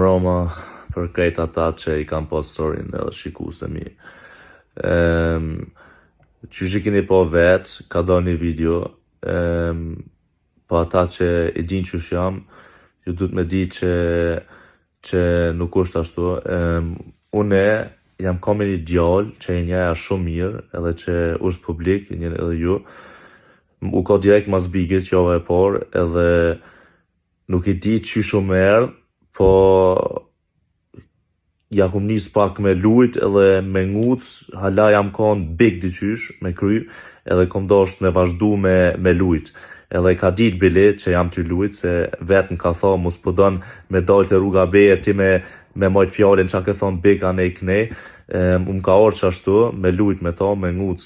Roma për krejt ata që i kam pas storin edhe shikus të mi. Qysh i keni po vet, ka do një video, po ata që i din qysh jam, ju du të me di që nuk është ashtu. Une jam kam një djallë që i njeja shumë mirë, edhe që është publik, i njën edhe ju. U ka direkt mas bigit që jove e por, edhe nuk i di qysh u merë, po ja kum nis pak me lujt edhe me nguc, hala jam kon big dyqysh me kry, edhe kom dosht me vazhdu me lujt. Edhe ka dit bilet që jam ty lujt, se vetën ka tha mos po don me dal të rruga beje ti me majt fjallin qa ke thon big anej knej. Ka orë qashtu, me lujt me ta, me nguc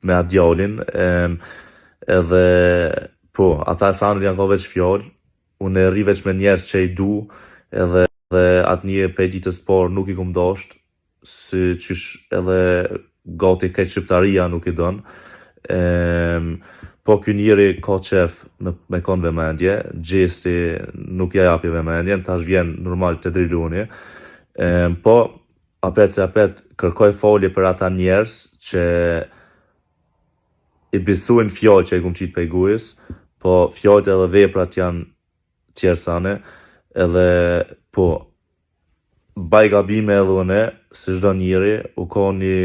me atë djallin, edhe po, ata e thanë janë ka veç fjall, unë e ri veç me njerës që i du, edhe atë një prej ditës parë nuk i kum dasht, si qysh edhe gati krejt shqiptaria nuk i don. Po ky njeri ka qef me kon vëmendje, gjesti nuk ja japi vëmendjen, tash vjen normal të driluni. Po apet kërkoj falje për ata njerës që i besojnë fjallë që i kum qitë prej gujës, po fjallët edhe veprat janë tjersane, edhe po baj gabime edhe une, si çdo njeri, u ka një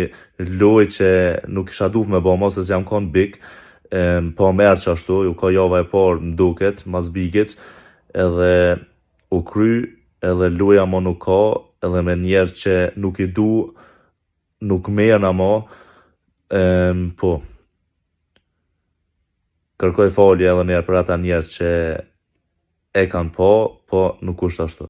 loj që nuk isha duh me bo, mos e jam kon big, po merë që ashtu, u ka java e parë më duket, mas bigit, edhe u kry, edhe loja mo nuk ka, edhe me njerë që nuk i du, nuk merë na mo, po. Kërkoj falje edhe njerë për ata njerës që e kanë po nuk është ashtu.